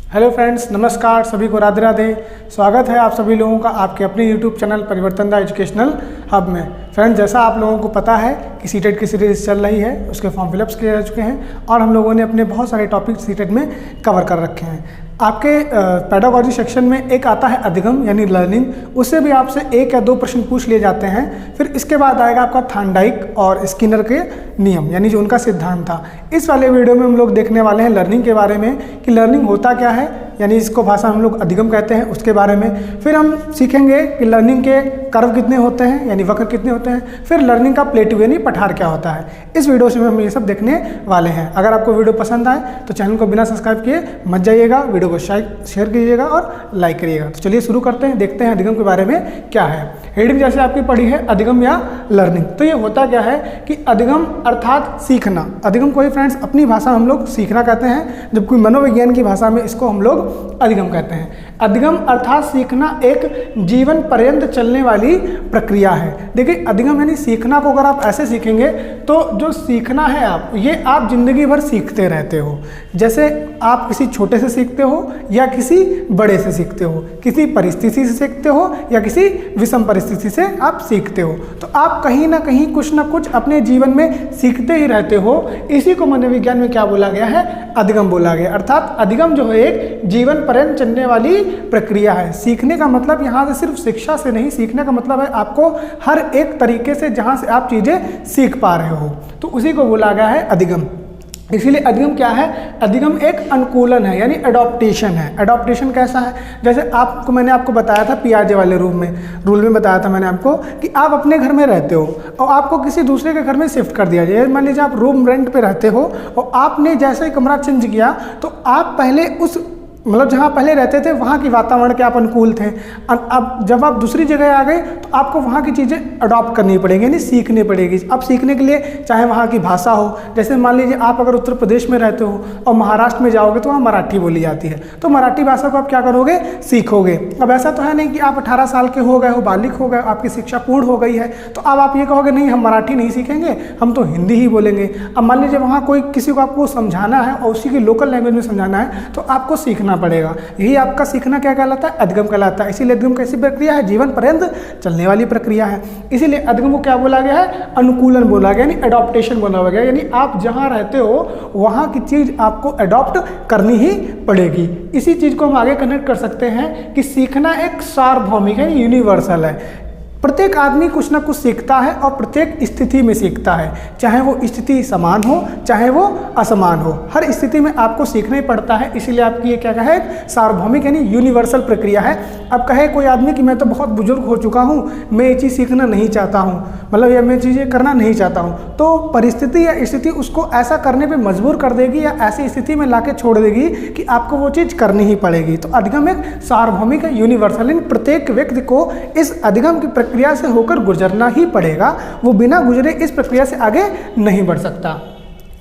Hello friends, नमस्कार। सभी को राधे राधे। स्वागत है आप सभी लोगों का आपके अपने यूट्यूब चैनल परिवर्तन दा एजुकेशनल हब में। फ्रेंड्स, जैसा आप लोगों को पता है कि सीटेट की सीरीज़ चल रही है, उसके फॉर्म फिलअप्स किए जा चुके हैं और हम लोगों ने अपने बहुत सारे टॉपिक सीटेट में कवर कर रखे हैं। आपके पेडागोजी सेक्शन में एक आता है अधिगम यानी लर्निंग, उससे भी आपसे 1 या 2 प्रश्न पूछ लिए जाते हैं। फिर इसके बाद आएगा आपका थार्नडाइक और स्किनर के नियम यानी जो उनका सिद्धांत था। इस वाले वीडियो में हम लोग देखने वाले हैं लर्निंग के बारे में कि लर्निंग होता क्या है, यानी इसको भाषा हम लोग अधिगम कहते हैं, उसके बारे में। फिर हम सीखेंगे कि लर्निंग के कर्व कितने होते हैं यानी वक्र कितने होते हैं। फिर लर्निंग का प्लेटू यानी पठार क्या होता है। इस वीडियो से हम ये सब देखने वाले हैं। अगर आपको वीडियो पसंद आए तो चैनल को बिना सब्सक्राइब किए मत जाइएगा, वीडियो को शेयर कीजिएगा और लाइक करिएगा। तो चलिए शुरू करते हैं, देखते हैं अधिगम के बारे में क्या है। हेडिंग जैसे आपकी पढ़ी है अधिगम या लर्निंग, तो ये होता क्या है कि अधिगम अर्थात सीखना। अधिगम को ही फ्रेंड्स अपनी भाषा में हम लोग सीखना कहते हैं, जबकि मनोविज्ञान की भाषा में इसको हम लोग अधिगम कहते हैं। अधिगम अर्थात सीखना एक जीवन पर्यंत चलने वाली प्रक्रिया है। देखिए, अधिगम यानी सीखना को अगर आप ऐसे सीखेंगे तो जो सीखना है ये आप जिंदगी भर सीखते रहते हो। जैसे आप किसी छोटे से सीखते हो या किसी बड़े से सीखते हो, किसी परिस्थिति से सीखते हो या किसी विषम परिस्थिति से आप सीखते हो, तो आप कहीं ना कहीं कुछ ना कुछ अपने जीवन में सीखते ही रहते हो। इसी को मनोविज्ञान में क्या बोला गया है, अधिगम बोला गया। अर्थात अधिगम जो है एक जीवन पर्यंत चलने वाली प्रक्रिया है। सीखने का मतलब यहाँ से सिर्फ शिक्षा से नहीं, सीखने का मतलब है आपको हर एक तरीके से जहाँ से आप चीज़ें सीख पा रहे हो, तो उसी को बोला गया है अधिगम। इसीलिए अधिगम क्या है, अधिगम एक अनुकूलन है यानी अडॉप्टेशन है। अडॉप्टेशन कैसा है, जैसे मैंने आपको बताया था पियाजे वाले रूल में बताया था मैंने आपको कि आप अपने घर में रहते हो और आपको किसी दूसरे के घर में शिफ्ट कर दिया जाए। मान लीजिए आप रूम रेंट पे रहते हो और आपने जैसे ही कमरा चेंज किया तो आप पहले उस जहाँ पहले रहते थे वहाँ की वातावरण के आप अनुकूल थे। अब जब आप दूसरी जगह आ गए तो आपको वहाँ की चीज़ें अडॉप्ट करनी पड़ेगी यानी सीखनी पड़ेगी। अब सीखने के लिए चाहे वहाँ की भाषा हो, जैसे मान लीजिए आप अगर उत्तर प्रदेश में रहते हो और महाराष्ट्र में जाओगे तो वहाँ मराठी बोली जाती है, तो मराठी भाषा को आप क्या करोगे, सीखोगे। अब ऐसा तो है नहीं कि आप 18 साल के हो गए हो, बालिग हो गए, आपकी शिक्षा पूर्ण हो गई है तो अब आप ये कहोगे नहीं हम मराठी नहीं सीखेंगे, हम तो हिंदी ही बोलेंगे। अब मान लीजिए वहाँ कोई किसी को आपको समझाना है और उसी की लोकल लैंग्वेज में समझाना है तो आपको सीखना पड़ेगा। यही आपका सीखना क्या कहलाता है, अधिगम कहलाता है। इसीलिए अधिगम कैसी प्रक्रिया है, जीवन पर्यंत चलने वाली प्रक्रिया है। इसीलिए अधिगम को क्या बोला गया है, अनुकूलन बोला गया यानी अडॉप्टेशन बोला गया, यानी आप जहां रहते हो वहां की चीज आपको अडॉप्ट करनी ही पड़ेगी। इसी चीज को हम आगे कनेक्ट कर सकते हैं कि सीखना एक सार्वभौमिक है, यूनिवर्सल है। प्रत्येक आदमी कुछ ना कुछ सीखता है और प्रत्येक स्थिति में सीखता है, चाहे वो स्थिति समान हो चाहे वो असमान हो, हर स्थिति में आपको सीखना ही पड़ता है। इसीलिए आपकी ये क्या है, सार्वभौमिक यानी यूनिवर्सल प्रक्रिया है। अब कहे कोई आदमी कि मैं तो बहुत बुजुर्ग हो चुका हूँ, मैं ये चीज़ सीखना नहीं चाहता हूँ, या मैं चीज़ें करना नहीं चाहता हूँ, तो परिस्थिति या स्थिति उसको ऐसा करने पर मजबूर कर देगी या ऐसी स्थिति में ला छोड़ देगी कि आपको वो चीज़ करनी ही पड़ेगी। तो अधिगम एक सार्वभौमिक है, यूनिवर्सल, इन प्रत्येक व्यक्ति को इस अधिगम की प्रक्रिया से होकर गुजरना ही पड़ेगा। वो बिना गुजरे इस प्रक्रिया से आगे नहीं बढ़ सकता।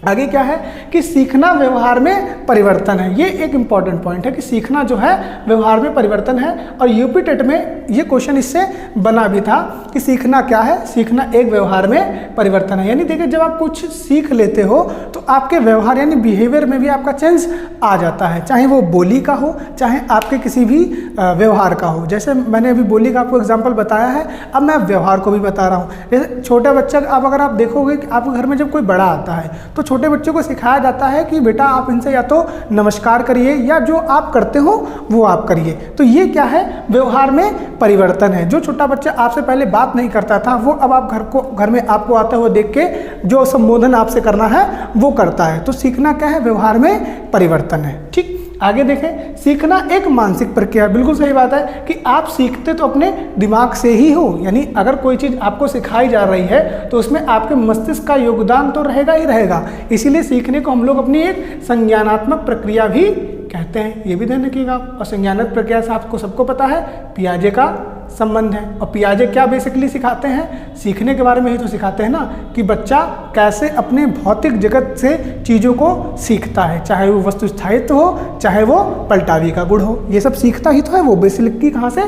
आगे क्या है कि सीखना व्यवहार में परिवर्तन है। ये एक इंपॉर्टेंट पॉइंट है कि सीखना जो है व्यवहार में परिवर्तन है। और यूपी टेट में ये क्वेश्चन इससे बना भी था कि सीखना क्या है, सीखना एक व्यवहार में परिवर्तन है। यानी देखिए, जब आप कुछ सीख लेते हो तो आपके व्यवहार यानी बिहेवियर में भी आपका चेंज आ जाता है, चाहे वो बोली का हो चाहे आपके किसी भी व्यवहार का हो। जैसे मैंने अभी बोली का आपको एग्जाम्पल बताया है, अब मैं व्यवहार को भी बता रहा हूँ। जैसे छोटा बच्चा, अब अगर आप देखोगे कि आपके घर में जब कोई बड़ा आता है तो छोटे बच्चों को सिखाया जाता है कि बेटा आप इनसे या तो नमस्कार करिए या जो आप करते हो वो आप करिए। तो ये क्या है, व्यवहार में परिवर्तन है। जो छोटा बच्चा आपसे पहले बात नहीं करता था वो अब आप घर में आपको आते हुए देख के जो संबोधन आपसे करना है वो करता है। तो सीखना क्या है, व्यवहार में परिवर्तन है। ठीक, आगे देखें, सीखना एक मानसिक प्रक्रिया। बिल्कुल सही बात है कि आप सीखते तो अपने दिमाग से ही हो, यानी अगर कोई चीज़ आपको सिखाई जा रही है तो उसमें आपके मस्तिष्क का योगदान तो रहेगा ही रहेगा। इसीलिए सीखने को हम लोग अपनी एक संज्ञानात्मक प्रक्रिया भी कहते हैं, ये भी ध्यान रखिएगा। और संज्ञानात्मक प्रक्रिया से आपको सबको पता है पियाजे का संबंध है। और पियाजे क्या बेसिकली सिखाते हैं, सीखने के बारे में ही तो सिखाते हैं ना, कि बच्चा कैसे अपने भौतिक जगत से चीज़ों को सीखता है, चाहे वो वस्तु स्थायित्व हो चाहे वो पलटावी का गुण हो, ये सब सीखता ही तो है वो बेसिकली कहाँ से,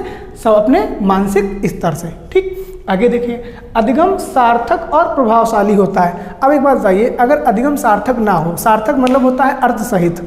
सब अपने मानसिक स्तर से। ठीक, आगे देखिए, अधिगम सार्थक और प्रभावशाली होता है। अब एक बात बताइए, अगर अधिगम सार्थक ना हो, सार्थक मतलब होता है अर्थ सहित,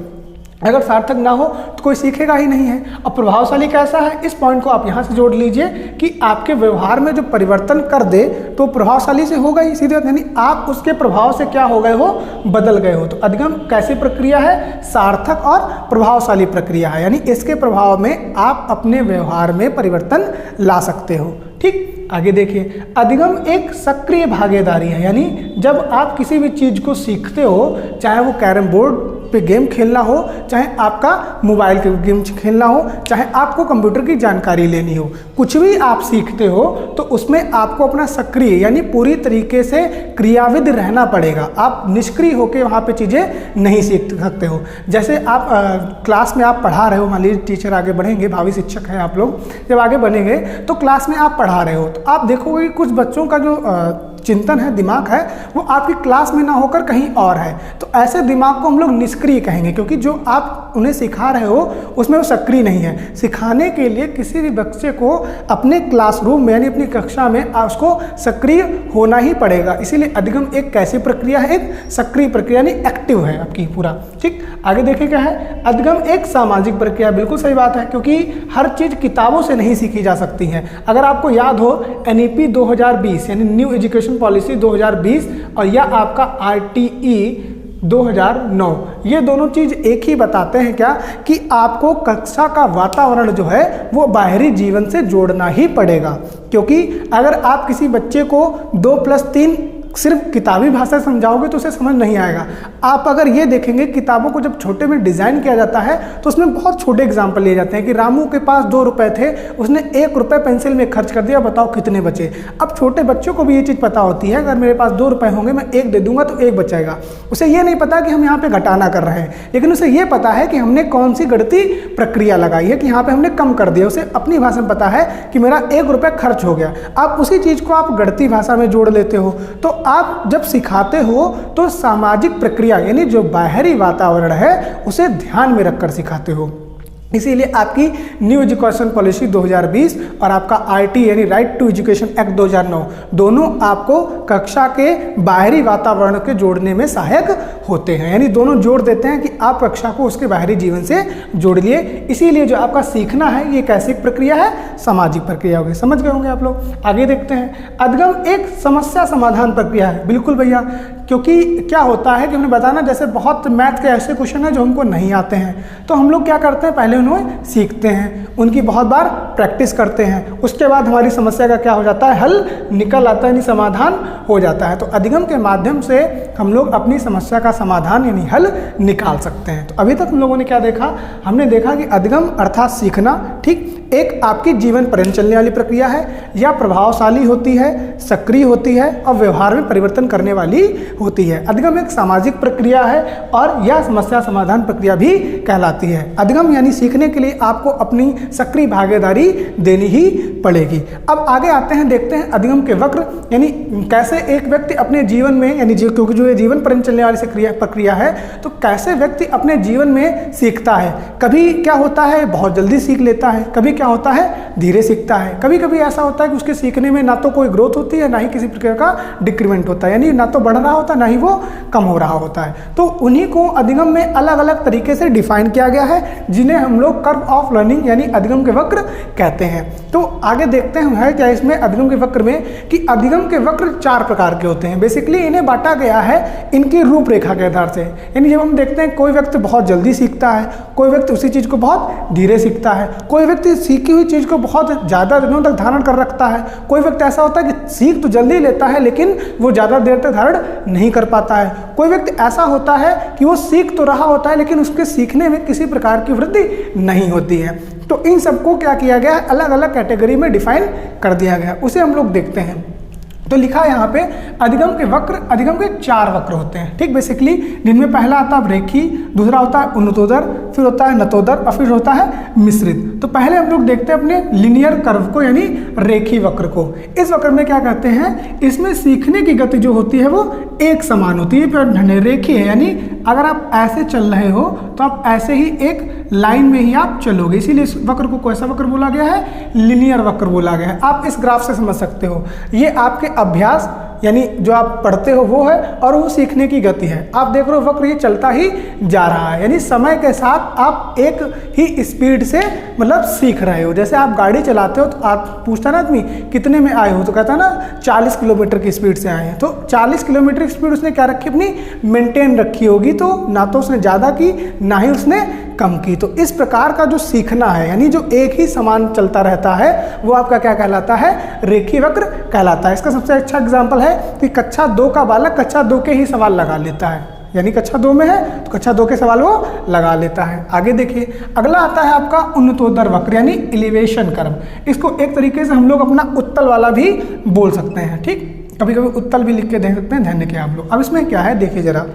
अगर सार्थक ना हो तो कोई सीखेगा ही नहीं है। अब प्रभावशाली कैसा है, इस पॉइंट को आप यहाँ से जोड़ लीजिए कि आपके व्यवहार में जो परिवर्तन कर दे तो प्रभावशाली से होगा ही, सीधे यानी आप उसके प्रभाव से क्या हो गए हो, बदल गए हो। तो अधिगम कैसी प्रक्रिया है, सार्थक और प्रभावशाली प्रक्रिया है, यानी इसके प्रभाव में आप अपने व्यवहार में परिवर्तन ला सकते हो। ठीक, आगे देखिए, अधिगम एक सक्रिय भागीदारी है, यानी जब आप किसी भी चीज को सीखते हो, चाहे वो कैरम बोर्ड पे गेम खेलना हो, चाहे आपका मोबाइल के गेम खेलना हो, चाहे आपको कंप्यूटर की जानकारी लेनी हो, कुछ भी आप सीखते हो तो उसमें आपको अपना सक्रिय यानी पूरी तरीके से क्रियाविद रहना पड़ेगा। आप निष्क्रिय होकर वहाँ पे चीज़ें नहीं सीख सकते हो। जैसे आप क्लास में आप पढ़ा रहे हो, मान लीजिए टीचर आगे बढ़ेंगे, भावी शिक्षक हैं आप लोग, जब आगे बढ़ेंगे तो क्लास में आप पढ़ा रहे हो तो आप देखोगे कुछ बच्चों का जो चिंतन है, दिमाग है, वो आपकी क्लास में ना होकर कहीं और है। तो ऐसे दिमाग को हम लोग निष्क्रिय कहेंगे, क्योंकि जो आप उन्हें सिखा रहे हो उसमें वो सक्रिय नहीं है। सिखाने के लिए किसी भी बच्चे को अपने क्लासरूम में यानी अपनी कक्षा में उसको सक्रिय होना ही पड़ेगा। इसीलिए अधिगम एक कैसी प्रक्रिया है, एक सक्रिय प्रक्रिया यानी एक्टिव है आपकी पूरा। ठीक, आगे देखिए क्या है, अधिगम एक सामाजिक प्रक्रिया, बिल्कुल सही बात है, क्योंकि हर चीज़ किताबों से नहीं सीखी जा सकती है। अगर आपको याद हो NEP 2020 यानी न्यू एजुकेशन पॉलिसी 2020 और या आपका RTE 2009, ये दोनों चीज एक ही बताते हैं क्या, कि आपको कक्षा का वातावरण जो है वो बाहरी जीवन से जोड़ना ही पड़ेगा। क्योंकि अगर आप किसी बच्चे को 2+3 सिर्फ किताबी भाषा समझाओगे तो उसे समझ नहीं आएगा। आप अगर ये देखेंगे, किताबों को जब छोटे में डिज़ाइन किया जाता है तो उसमें बहुत छोटे एग्जाम्पल लिए जाते हैं कि रामू के पास 2 रुपए थे, उसने 1 रुपये पेंसिल में खर्च कर दिया, बताओ कितने बचे। अब छोटे बच्चों को भी ये चीज़ पता होती है, अगर मेरे पास 2 रुपये होंगे, मैं 1 दे दूंगा तो 1 बचेगा। उसे ये नहीं पता कि हम यहाँ पे घटाना कर रहे हैं, लेकिन उसे ये पता है कि हमने कौन सी गणितीय प्रक्रिया लगाई है कि यहाँ पे हमने कम कर दिया। उसे अपनी भाषा में पता है कि मेरा 1 रुपये खर्च हो गया। आप उसी चीज़ को आप गणितीय भाषा में जोड़ लेते हो। तो आप जब सिखाते हो तो सामाजिक प्रक्रिया यानी जो बाहरी वातावरण है उसे ध्यान में रखकर सिखाते हो। इसीलिए आपकी न्यू एजुकेशन पॉलिसी 2020 और आपका RT यानी राइट टू एजुकेशन एक्ट 2009 दोनों आपको कक्षा के बाहरी वातावरण के जोड़ने में सहायक होते हैं, यानी दोनों जोड़ देते हैं कि आप कक्षा को उसके बाहरी जीवन से जोड़िए। इसीलिए जो आपका सीखना है ये कैसी प्रक्रिया है, सामाजिक प्रक्रिया होगी। समझ गए होंगे आप लोग। आगे देखते हैं, अधिगम एक समस्या समाधान प्रक्रिया है। बिल्कुल भैया, क्योंकि क्या होता है कि हमने बताया ना, जैसे बहुत मैथ के ऐसे क्वेश्चन हैं जो हमको नहीं आते हैं, तो हम लोग क्या करते हैं, पहले उन्हें सीखते हैं, उनकी बहुत बार प्रैक्टिस करते हैं, उसके बाद हमारी समस्या का क्या हो जाता है, हल निकल आता है, यानी समाधान हो जाता है। तो अधिगम के माध्यम से हम लोग अपनी समस्या का समाधान यानी हल निकाल सकते हैं। तो अभी तक हम लोगों ने क्या देखा, हमने देखा कि अधिगम अर्थात सीखना, ठीक, एक आपकी जीवन पर्यंत चलने वाली प्रक्रिया है, या प्रभावशाली होती है, सक्रिय होती है और व्यवहार में परिवर्तन करने वाली होती है। अधिगम एक सामाजिक प्रक्रिया है और यह समस्या समाधान प्रक्रिया भी कहलाती है। अधिगम यानी सीखने के लिए आपको अपनी सक्रिय भागीदारी देनी ही पड़ेगी। अब आगे आते हैं, देखते हैं अधिगम के वक्र, यानी कैसे एक व्यक्ति अपने जीवन में, यानी क्योंकि जो ये जीवन पर्यंत चलने वाली प्रक्रिया है, तो कैसे व्यक्ति अपने जीवन में सीखता है। कभी क्या होता है, बहुत जल्दी सीख लेता है, कभी क्या होता है, धीरे सीखता है, कभी कभी ऐसा होता है कि उसके सीखने में ना तो कोई ग्रोथ होती है, ना ही किसी प्रकार का डिक्रीमेंट होता है, यानी ना तो बढ़ रहा होता है ना ही वो कम हो रहा होता है। तो उन्हीं को अधिगम में अलग अलग तरीके से डिफाइन किया गया है, जिन्हें हम लोग कर्व ऑफ लर्निंग यानी अधिगम के वक्र कहते हैं। तो आगे देखते हैं है क्या इसमें अधिगम के वक्र में, कि अधिगम के वक्र 4 प्रकार के होते हैं। बेसिकली इन्हें बांटा गया है इनकी रूपरेखा के आधार से, यानी जब हम देखते हैं कोई व्यक्ति बहुत जल्दी सीखता है, कोई व्यक्ति उसी चीज को बहुत धीरे सीखता है, कोई व्यक्ति सीखी हुई चीज को बहुत ज्यादा दिनों तक धारण कर रखता है, कोई व्यक्ति ऐसा होता है कि सीख तो जल्दी लेता है लेकिन वो ज्यादा देर तक धारण नहीं कर पाता है, कोई व्यक्ति ऐसा होता है कि वो सीख तो रहा होता है लेकिन उसके सीखने में किसी प्रकार की वृद्धि नहीं होती है। तो इन सबको क्या किया गया है, अलग अलग कैटेगरी में डिफाइन कर दिया गया, उसे हम लोग देखते हैं। तो लिखा है यहाँ पे अधिगम के वक्र, अधिगम के 4 वक्र होते हैं, ठीक, बेसिकली जिनमें पहला आता है रेखी, दूसरा होता है उन्नतोदर, फिर होता है नतोदर और फिर होता है मिश्रित। तो पहले हम लोग देखते हैं अपने लिनियर कर्व को यानी रेखी वक्र को। इस वक्र में क्या कहते हैं, इसमें सीखने की गति जो होती है वो एक समान होती है, रेखी है, यानी अगर आप ऐसे चल रहे हो तो आप ऐसे ही एक लाइन में ही आप चलोगे, इसीलिए इस वक्र को कैसा वक्र बोला गया है, लिनियर वक्र बोला गया है। आप इस ग्राफ से समझ सकते हो, ये आपके अभ्यास यानी जो आप पढ़ते हो वो है, और वो सीखने की गति है। आप देख रहे हो वक्र ये चलता ही जा रहा है, यानी समय के साथ आप एक ही स्पीड से मतलब सीख रहे हो। जैसे आप गाड़ी चलाते हो तो आप पूछता ना आदमी कितने में आए हो, तो कहता ना 40 किलोमीटर की स्पीड से आए हैं। तो 40 किलोमीटर की स्पीड उसने क्या रखी, अपनी मेंटेन रखी होगी, तो ना तो उसने ज़्यादा की ना ही उसने कम की। तो इस प्रकार का जो सीखना है, यानी जो एक ही समान चलता रहता है, वो आपका क्या कहलाता है, रेखीय वक्र कहलाता है। इसका सबसे अच्छा एग्जाम्पल है कि कक्षा 2 का बालक कक्षा 2 के ही सवाल लगा लेता है, यानी कक्षा 2 में है तो कक्षा 2 के सवाल वो लगा लेता है। आगे देखिए, अगला आता है आपका उन्नतोदर वक्र यानी एलिवेशन कर्व। इसको एक तरीके से हम लोग अपना उत्तल वाला भी बोल सकते हैं, ठीक, कभी कभी उत्तल भी लिख के दे सकते हैं, ध्यान रखिए आप लोग। अब इसमें क्या है देखिए जरा,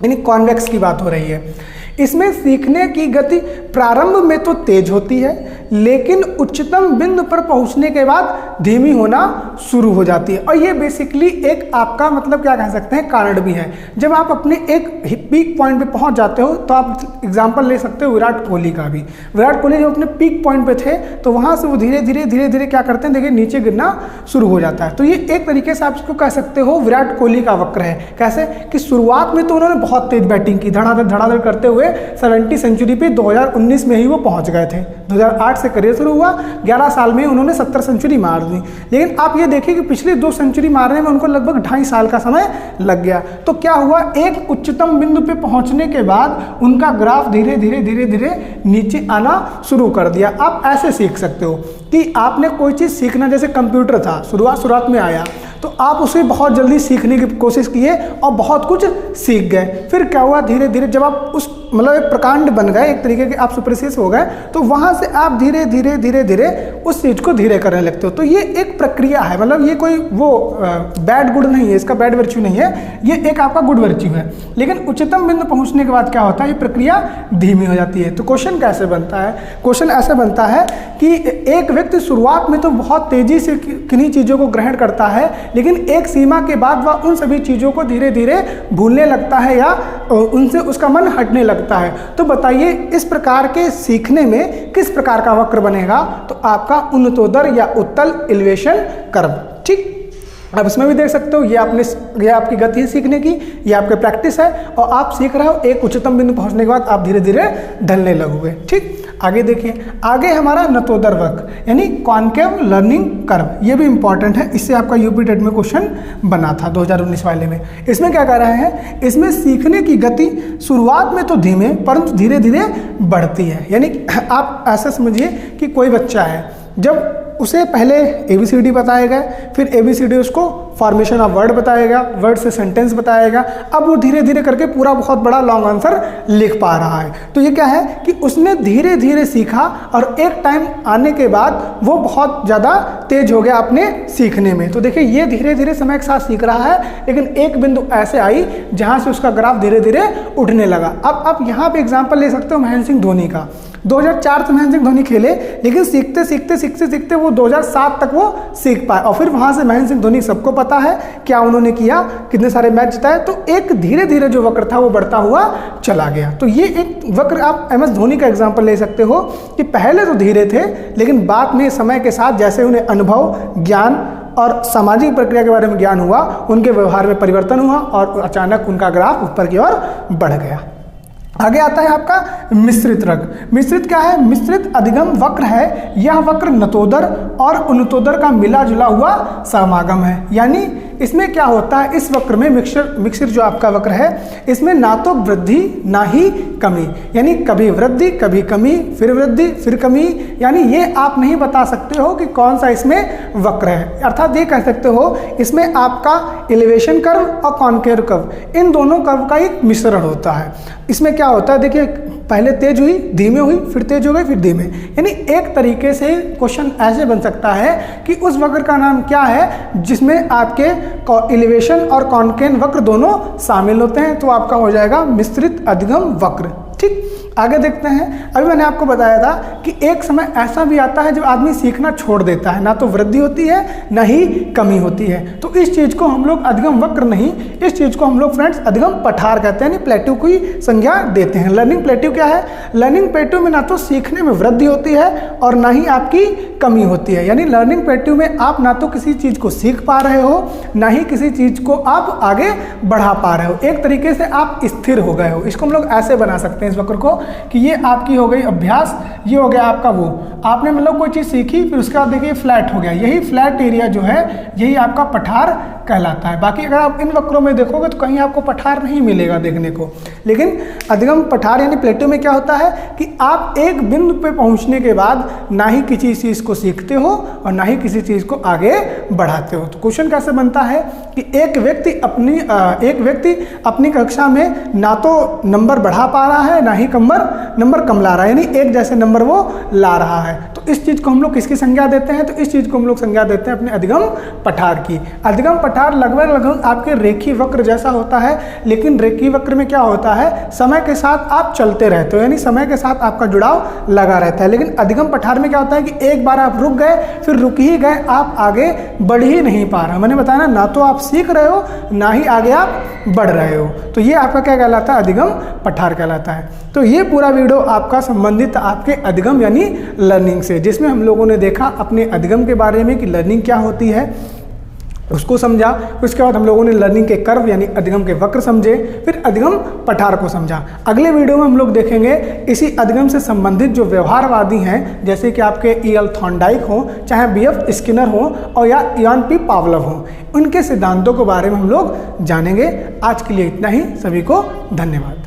यानी कॉन्वेक्स की बात हो रही है। इसमें सीखने की गति प्रारंभ में तो तेज होती है, लेकिन उच्चतम बिंदु पर पहुंचने के बाद धीमी होना शुरू हो जाती है। और ये बेसिकली एक आपका मतलब क्या कह सकते हैं, कारण भी है। जब आप अपने एक पीक पॉइंट पे पहुंच जाते हो तो आप एग्जांपल ले सकते हो विराट कोहली का भी। विराट कोहली जब अपने पीक पॉइंट पे थे तो वहां से वो धीरे धीरे क्या करते हैं, देखिए नीचे गिरना शुरू हो जाता है। तो ये एक तरीके से आप इसको कह सकते हो विराट कोहली का वक्र है। कैसे कि शुरुआत में तो उन्होंने बहुत तेज बैटिंग की, धड़ाधड़ करते हुए 70 सेंचुरी पे 2019 में ही वो पहुंच गए थे। 2008 से करियर शुरू हुआ, 11 साल में उन्होंने 70 सेंचुरी मार दी। लेकिन आप ये देखिए कि पिछले 2 सेंचुरी मारने में उनको लगभग 2.5 साल का समय लग गया। तो क्या हुआ, एक उच्चतम बिंदु पे पहुंचने के बाद उनका ग्राफ धीरे धीरे नीचे आना शुरू कर दिया। आप ऐसे सीख सकते हो कि आपने कोई चीज़ सीखना, जैसे कंप्यूटर था, शुरुआत में आया तो आप उसे बहुत जल्दी सीखने की कोशिश किए और बहुत कुछ सीख गए। फिर क्या हुआ, धीरे धीरे जब आप उस मतलब एक प्रकांड बन गए, एक तरीके के आप सुपरस्टिशियस हो गए, तो वहां से आप धीरे धीरे उस चीज को धीरे करने लगते हो। तो ये एक प्रक्रिया है, मतलब ये कोई वो बैड गुड नहीं है, इसका बैड वर्च्यू नहीं है, ये एक आपका गुड वर्च्यू है। लेकिन उच्चतम बिंदु पहुंचने के बाद क्या होता है, ये प्रक्रिया धीमी हो जाती है। तो क्वेश्चन कैसे बनता है, क्वेश्चन ऐसे बनता है कि एक व्यक्ति शुरुआत में तो बहुत तेजी से किन्हीं चीजों को ग्रहण करता है, लेकिन एक सीमा के बाद वह उन सभी चीजों को धीरे धीरे भूलने लगता है या उनसे उसका मन हटने लगता है। तो बताइए इस प्रकार के सीखने में किस प्रकार का वक्र बनेगा, तो आपका उन्नतोदर या उत्तल एलिवेशन कर्व, ठीक। अब इसमें भी देख सकते हो, ये आपकी गति है सीखने की, ये आपकी प्रैक्टिस है, और आप सीख रहे हो, एक उच्चतम बिंदु पहुंचने के बाद आप धीरे धीरे ढलने लगोगे, ठीक। आगे देखिए, आगे हमारा नतोदर वक्र यानी कॉन्केव लर्निंग कर्व, ये भी इंपॉर्टेंट है, इससे आपका यूपी टेट में क्वेश्चन बना था 2019 वाले में। इसमें क्या कह रहे हैं, इसमें सीखने की गति शुरुआत में तो धीमे परंतु धीरे धीरे बढ़ती है। यानी आप ऐसा समझिए कि कोई बच्चा है, जब उसे पहले ABCD बताएगा, फिर ABCD उसको फॉर्मेशन ऑफ वर्ड बताएगा, वर्ड से सेंटेंस बताएगा, अब वो धीरे धीरे करके पूरा बहुत बड़ा लॉन्ग आंसर लिख पा रहा है। तो ये क्या है कि उसने धीरे धीरे सीखा और एक टाइम आने के बाद वो बहुत ज़्यादा तेज हो गया अपने सीखने में। तो देखिए ये धीरे धीरे समय के साथ सीख रहा है, लेकिन एक बिंदु ऐसे आई जहाँ से उसका ग्राफ धीरे धीरे उठने लगा। अब आप यहाँ पे एग्जाम्पल ले सकते हो महेंद्र सिंह धोनी का। 2004 से महेंद्र सिंह धोनी खेले, लेकिन सीखते वो 2007 तक वो सीख पाए, और फिर वहां से महेंद्र सिंह धोनी सबको पता है क्या उन्होंने किया, कितने सारे मैच जिताए। तो एक धीरे धीरे जो वक्र था वो बढ़ता हुआ चला गया। तो ये एक वक्र आप MS धोनी का एग्जाम्पल ले सकते हो कि पहले तो धीरे थे, लेकिन बाद में समय के साथ जैसे उन्हें अनुभव, ज्ञान और सामाजिक प्रक्रिया के बारे में ज्ञान हुआ, उनके व्यवहार में परिवर्तन हुआ और अचानक उनका ग्राफ ऊपर की ओर बढ़ गया। आगे आता है आपका मिश्रित वक्र। मिश्रित क्या है, मिश्रित अधिगम वक्र है। यह वक्र नतोदर और उन्नतोदर का मिला जुला हुआ समागम है। यानी इसमें क्या होता है, इस वक्र में मिश्रित जो आपका वक्र है, इसमें ना तो वृद्धि ना ही कमी, यानी कभी वृद्धि कभी कमी, फिर वृद्धि फिर कमी, यानी ये आप नहीं बता सकते हो कि कौन सा इसमें वक्र है। अर्थात ये कह सकते हो इसमें आपका एलिवेशन कर्व और कॉन्केव कर्व, इन दोनों कर्व का एक मिश्रण होता है। इसमें क्या होता है, देखिए पहले तेज हुई, धीमे हुई, फिर तेज हो गई, फिर धीमे, यानी एक तरीके से क्वेश्चन ऐसे बन सकता है कि उस वक्र का नाम क्या है जिसमें आपके एलिवेशन और कॉन्केव वक्र दोनों शामिल होते हैं। तो आपका हो जाएगा मिश्रित अधिगम वक्र, ठीक। आगे देखते हैं। अभी मैंने आपको बताया था कि एक समय ऐसा भी आता है जब आदमी सीखना छोड़ देता है, ना तो वृद्धि होती है ना ही कमी होती है। तो इस चीज़ को हम लोग अधिगम वक्र नहीं, इस चीज़ को हम लोग फ्रेंड्स अधिगम पठार कहते हैं, यानी प्लेट्यू की संज्ञा देते हैं। लर्निंग प्लेट्यू क्या है? लर्निंग प्लेट्यू में ना तो सीखने में वृद्धि होती है और ना ही आपकी कमी होती है। यानी लर्निंग प्लेट्यू में आप ना तो किसी चीज़ को सीख पा रहे हो, ना ही किसी चीज़ को आप आगे बढ़ा पा रहे हो। एक तरीके से आप स्थिर हो गए हो। इसको हम लोग ऐसे बना सकते हैं इस वक्र को कि ये आपकी हो गई अभ्यास, ये हो गया आपका वो, आपने मतलब कोई चीज़ सीखी, फिर उसके बाद देखिए फ्लैट हो गया। यही फ्लैट एरिया जो है यही आपका पठार कहलाता है। बाकी अगर आप इन वक्रों में देखोगे तो कहीं आपको पठार नहीं मिलेगा देखने को। लेकिन अधिगम पठार यानी प्लेट्यू में क्या होता है कि आप एक बिंदु पे पहुंचने के बाद ना ही किसी चीज़ को सीखते हो और ना ही किसी चीज़ को आगे बढ़ाते हो। तो क्वेश्चन कैसे बनता है कि एक व्यक्ति अपनी कक्षा में ना तो नंबर बढ़ा पा रहा है ना ही नंबर कम ला रहा है, यानी एक जैसे नंबर वो ला रहा है। तो इस चीज़ को हम लोग किसकी संज्ञा देते हैं? तो इस चीज़ को हम लोग संज्ञा देते हैं अपने अधिगम पठार की। अधिगम पठार लगभग आपके रेखीय वक्र जैसा होता है, लेकिन रेखीय वक्र में क्या होता है, समय के साथ आप चलते रहते हो, यानी समय के साथ आपका जुड़ाव लगा रहता है। लेकिन अधिगम पठार में क्या होता है कि एक बार आप रुक गए, फिर रुक ही गए, आप आगे बढ़ ही नहीं पा रहे। मैंने बताया ना तो आप सीख रहे हो ना ही आगे आप बढ़ रहे हो। तो ये आपका क्या कहलाता है? अधिगम पठार कहलाता है। तो ये पूरा वीडियो आपका संबंधित आपके अधिगम यानी लर्निंग से, जिसमें हम लोगों ने देखा अपने अधिगम के बारे में कि लर्निंग क्या होती है, उसको समझा। उसके बाद हम लोगों ने लर्निंग के कर्व यानी अधिगम के वक्र समझे, फिर अधिगम पठार को समझा। अगले वीडियो में हम लोग देखेंगे इसी अधिगम से संबंधित जो व्यवहारवादी हैं, जैसे कि आपके E.L. थॉर्नडाइक हो, चाहे B.F. स्किनर हो और या इयान पी पावलव हो, उनके सिद्धांतों के बारे में हम लोग जानेंगे। आज के लिए इतना ही। सभी को धन्यवाद।